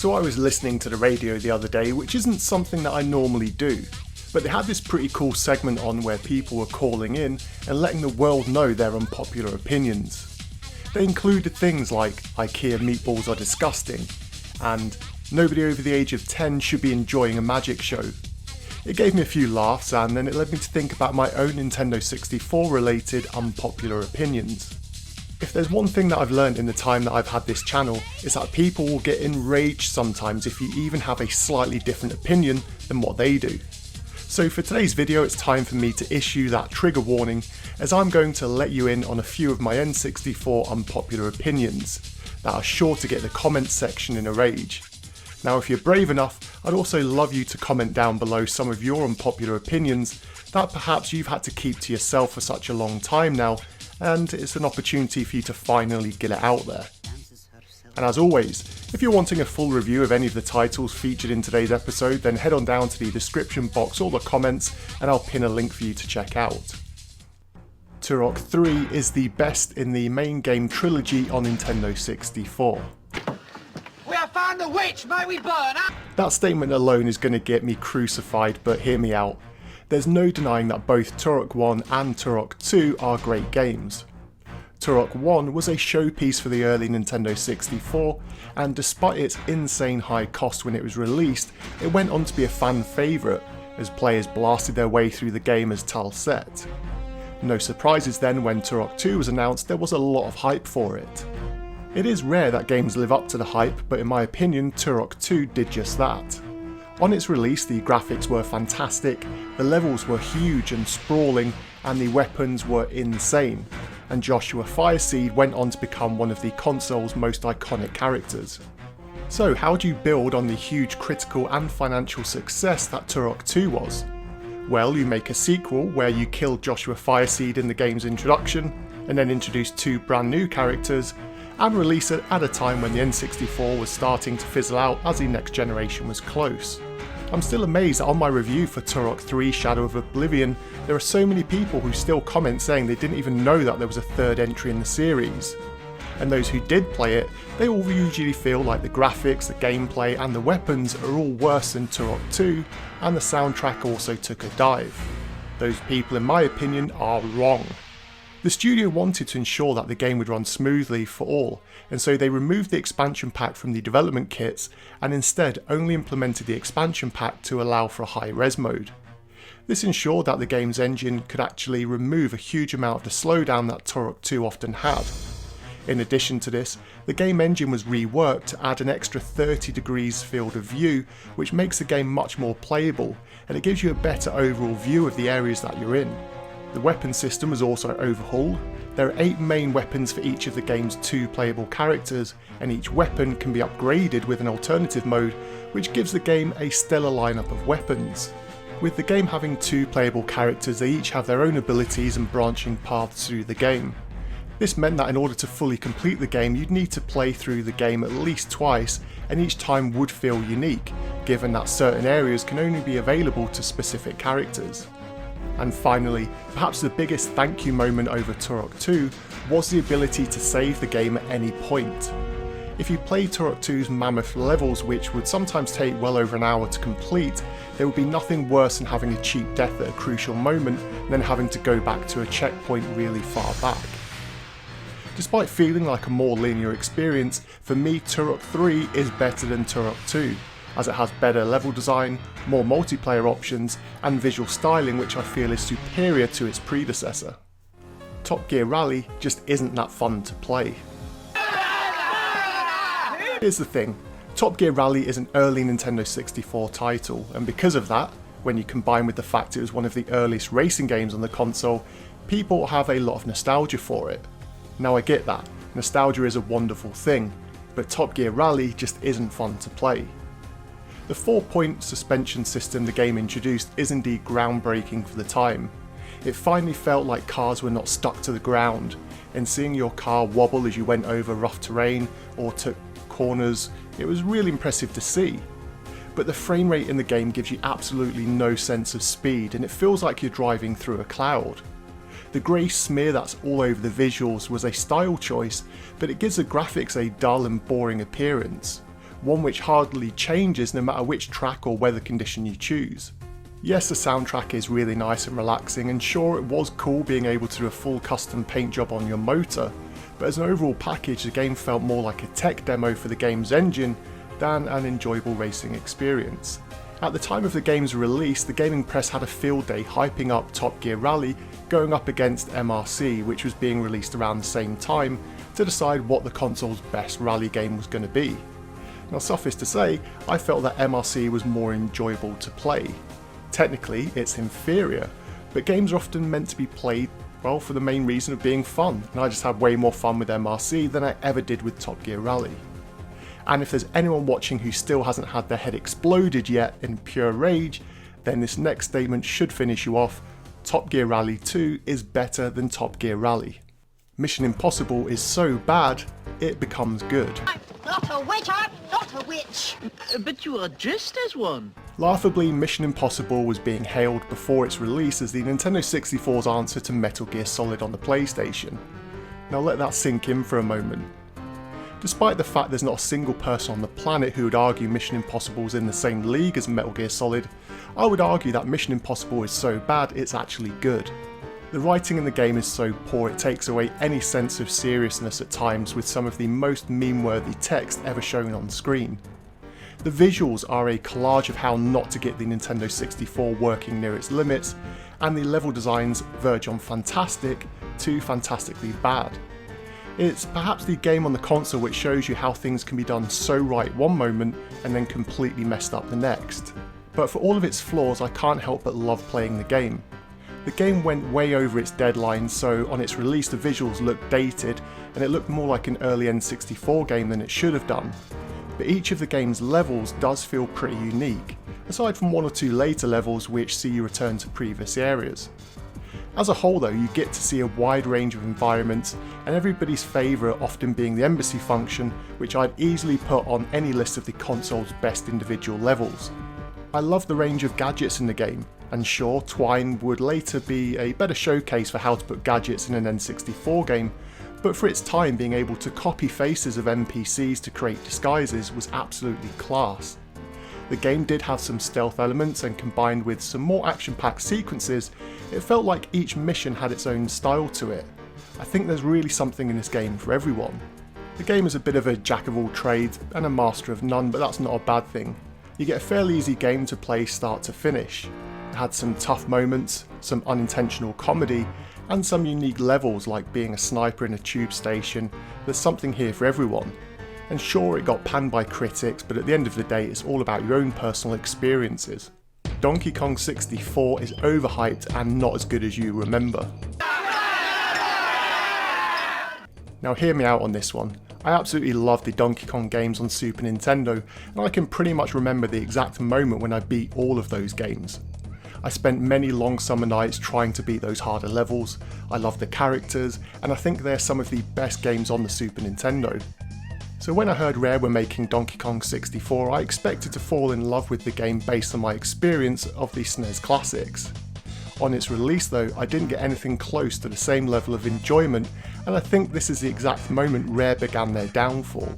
So I was listening to the radio the other day, which isn't something that I normally do, but they had this pretty cool segment on where people were calling in and letting the world know their unpopular opinions. They included things like IKEA meatballs are disgusting and nobody over the age of 10 should be enjoying a magic show. It gave me a few laughs and then it led me to think about my own Nintendo 64 related unpopular opinions. If there's one thing that I've learned in the time that I've had this channel, is that people will get enraged sometimes if you even have a slightly different opinion than what they do. So for today's video it's time for me to issue that trigger warning, as I'm going to let you in on a few of my N64 unpopular opinions that are sure to get the comments section in a rage. Now if you're brave enough, I'd also love you to comment down below some of your unpopular opinions that perhaps you've had to keep to yourself for such a long time now, and it's an opportunity for you to finally get it out there. And as always, if you're wanting a full review of any of the titles featured in today's episode, then head on down to the description box or the comments and I'll pin a link for you to check out. Turok III is the best in the main game trilogy on Nintendo 64. We have found the witch, may we burn her! That statement alone is going to get me crucified, but hear me out. There's no denying that both Turok 1 and Turok 2 are great games. Turok 1 was a showpiece for the early Nintendo 64, and despite its insane high cost when it was released, it went on to be a fan favourite as players blasted their way through the game as Tal set. No surprises then when Turok 2 was announced, there was a lot of hype for it. It is rare that games live up to the hype, but in my opinion Turok 2 did just that. On its release the graphics were fantastic, the levels were huge and sprawling, and the weapons were insane, and Joshua Fireseed went on to become one of the console's most iconic characters. So how do you build on the huge critical and financial success that Turok 2 was? Well, you make a sequel where you kill Joshua Fireseed in the game's introduction, and then introduce two brand new characters, and release it at a time when the N64 was starting to fizzle out as the next generation was close. I'm still amazed that on my review for Turok III Shadow of Oblivion, there are so many people who still comment saying they didn't even know that there was a third entry in the series. And those who did play it, they all usually feel like the graphics, the gameplay and the weapons are all worse than Turok 2, and the soundtrack also took a dive. Those people in my opinion are wrong. The studio wanted to ensure that the game would run smoothly for all, and so they removed the expansion pack from the development kits and instead only implemented the expansion pack to allow for a high-res mode. This ensured that the game's engine could actually remove a huge amount of the slowdown that Turok 2 often had. In addition to this, the game engine was reworked to add an extra 30 degrees field of view, which makes the game much more playable, and it gives you a better overall view of the areas that you're in. The weapon system was also overhauled. There are 8 main weapons for each of the game's 2 playable characters, and each weapon can be upgraded with an alternative mode, which gives the game a stellar lineup of weapons. With the game having 2 playable characters, they each have their own abilities and branching paths through the game. This meant that in order to fully complete the game, you'd need to play through the game at least twice, and each time would feel unique, given that certain areas can only be available to specific characters. And finally, perhaps the biggest thank you moment over Turok 2 was the ability to save the game at any point. If you played Turok 2's mammoth levels, which would sometimes take well over an hour to complete, there would be nothing worse than having a cheap death at a crucial moment and then having to go back to a checkpoint really far back. Despite feeling like a more linear experience, for me Turok 3 is better than Turok 2. As it has better level design, more multiplayer options, and visual styling which I feel is superior to its predecessor. Top Gear Rally just isn't that fun to play. Here's the thing, Top Gear Rally is an early Nintendo 64 title, and because of that, when you combine with the fact it was one of the earliest racing games on the console, people have a lot of nostalgia for it. Now I get that, nostalgia is a wonderful thing, but Top Gear Rally just isn't fun to play. The 4-point suspension system the game introduced is indeed groundbreaking for the time. It finally felt like cars were not stuck to the ground, and seeing your car wobble as you went over rough terrain or took corners, it was really impressive to see. But the frame rate in the game gives you absolutely no sense of speed, and it feels like you're driving through a cloud. The grey smear that's all over the visuals was a style choice, but it gives the graphics a dull and boring appearance. one which hardly changes no matter which track or weather condition you choose. Yes, the soundtrack is really nice and relaxing, and sure, it was cool being able to do a full custom paint job on your motor, but as an overall package the game felt more like a tech demo for the game's engine than an enjoyable racing experience. At the time of the game's release, the gaming press had a field day hyping up Top Gear Rally going up against MRC, which was being released around the same time, to decide what the console's best rally game was going to be. Now, suffice to say, I felt that MRC was more enjoyable to play. Technically, it's inferior, but games are often meant to be played, well, for the main reason of being fun, and I just had way more fun with MRC than I ever did with Top Gear Rally. And if there's anyone watching who still hasn't had their head exploded yet in pure rage, then this next statement should finish you off. Top Gear Rally 2 is better than Top Gear Rally. Mission Impossible is so bad, it becomes good. I'm not a witch, I'm not a witch! But you are dressed as one. Laughably, Mission Impossible was being hailed before its release as the Nintendo 64's answer to Metal Gear Solid on the PlayStation. Now let that sink in for a moment. Despite the fact there's not a single person on the planet who would argue Mission Impossible is in the same league as Metal Gear Solid, I would argue that Mission Impossible is so bad it's actually good. The writing in the game is so poor it takes away any sense of seriousness at times, with some of the most meme-worthy text ever shown on screen. The visuals are a collage of how not to get the Nintendo 64 working near its limits, and the level designs verge on fantastic to fantastically bad. It's perhaps the game on the console which shows you how things can be done so right one moment and then completely messed up the next. But for all of its flaws, I can't help but love playing the game. The game went way over its deadline, so on its release the visuals looked dated and it looked more like an early N64 game than it should have done. But each of the game's levels does feel pretty unique, aside from one or two later levels which see you return to previous areas. As a whole though, you get to see a wide range of environments, and everybody's favourite often being the embassy function, which I'd easily put on any list of the console's best individual levels. I love the range of gadgets in the game, and sure, Twine would later be a better showcase for how to put gadgets in an N64 game, but for its time being able to copy faces of NPCs to create disguises was absolutely class. The game did have some stealth elements, and combined with some more action-packed sequences, it felt like each mission had its own style to it. I think there's really something in this game for everyone. The game is a bit of a jack of all trades and a master of none, but that's not a bad thing. You get a fairly easy game to play start to finish. It had some tough moments, some unintentional comedy, and some unique levels like being a sniper in a tube station. There's something here for everyone. And sure, it got panned by critics, but at the end of the day it's all about your own personal experiences. Donkey Kong 64 is overhyped and not as good as you remember. Now hear me out on this one. I absolutely love the Donkey Kong games on Super Nintendo, and I can pretty much remember the exact moment when I beat all of those games. I spent many long summer nights trying to beat those harder levels. I love the characters, and I think they're some of the best games on the Super Nintendo. So when I heard Rare were making Donkey Kong 64, I expected to fall in love with the game based on my experience of the SNES classics. On its release though, I didn't get anything close to the same level of enjoyment, and I think this is the exact moment Rare began their downfall.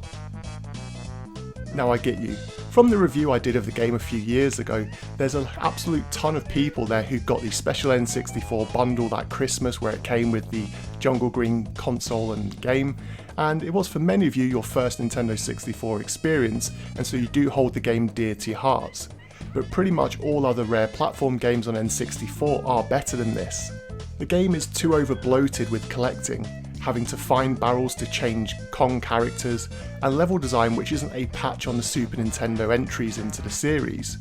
Now I get you. From the review I did of the game a few years ago, there's an absolute ton of people there who got the special N64 bundle that Christmas where it came with the Jungle Green console and game, and it was for many of you your first Nintendo 64 experience, and so you do hold the game dear to your hearts. But pretty much all other Rare platform games on N64 are better than this. The game is too over bloated with collecting, having to find barrels to change Kong characters, and level design which isn't a patch on the Super Nintendo entries into the series.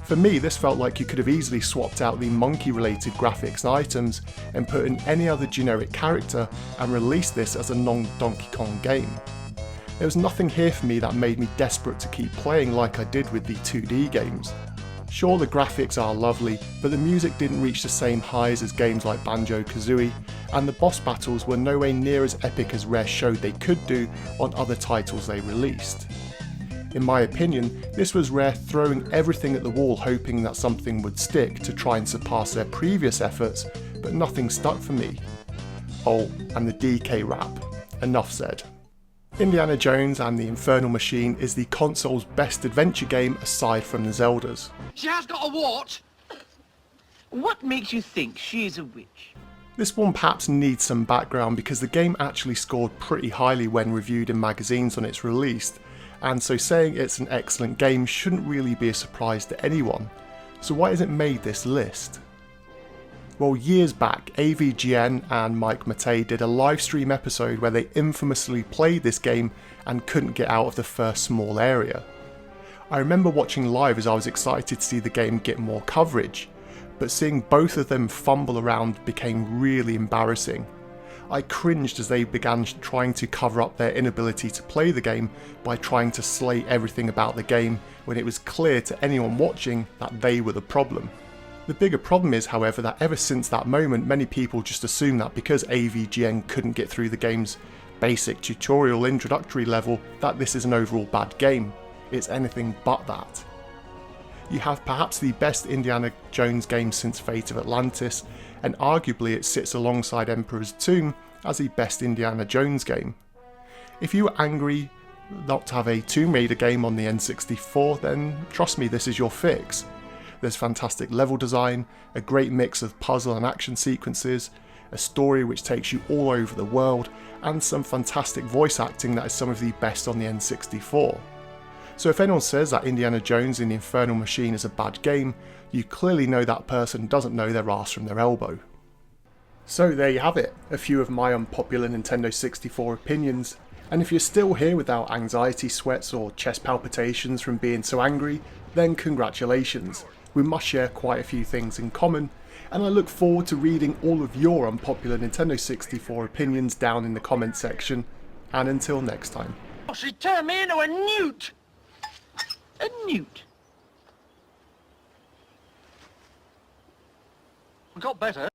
For me, this felt like you could have easily swapped out the monkey-related graphics and items and put in any other generic character and released this as a non-Donkey Kong game. There was nothing here for me that made me desperate to keep playing like I did with the 2D games. Sure, the graphics are lovely, but the music didn't reach the same highs as games like Banjo-Kazooie, and the boss battles were nowhere near as epic as Rare showed they could do on other titles they released. In my opinion, this was Rare throwing everything at the wall hoping that something would stick to try and surpass their previous efforts, but nothing stuck for me. Oh, and the DK rap. Enough said. Indiana Jones and the Infernal Machine is the console's best adventure game aside from the Zeldas. She has got a wart. What makes you think she is a witch? This one perhaps needs some background because the game actually scored pretty highly when reviewed in magazines on its release, and so saying it's an excellent game shouldn't really be a surprise to anyone. So why has it made this list? Well, years back, AVGN and Mike Matei did a livestream episode where they infamously played this game and couldn't get out of the first small area. I remember watching live as I was excited to see the game get more coverage, but seeing both of them fumble around became really embarrassing. I cringed as they began trying to cover up their inability to play the game by trying to slate everything about the game when it was clear to anyone watching that they were the problem. The bigger problem is, however, that ever since that moment many people just assume that because AVGN couldn't get through the game's basic tutorial introductory level that this is an overall bad game. It's anything but that. You have perhaps the best Indiana Jones game since Fate of Atlantis, and arguably it sits alongside Emperor's Tomb as the best Indiana Jones game. If you were angry not to have a Tomb Raider game on the N64, then trust me, this is your fix. There's fantastic level design, a great mix of puzzle and action sequences, a story which takes you all over the world, and some fantastic voice acting that is some of the best on the N64. So if anyone says that Indiana Jones and the Infernal Machine is a bad game, you clearly know that person doesn't know their arse from their elbow. So there you have it, a few of my unpopular Nintendo 64 opinions, and if you're still here without anxiety sweats or chest palpitations from being so angry, then congratulations. We must share quite a few things in common, and I look forward to reading all of your unpopular Nintendo 64 opinions down in the comment section, and until next time. Oh, she turned me into a newt. A newt? We got better.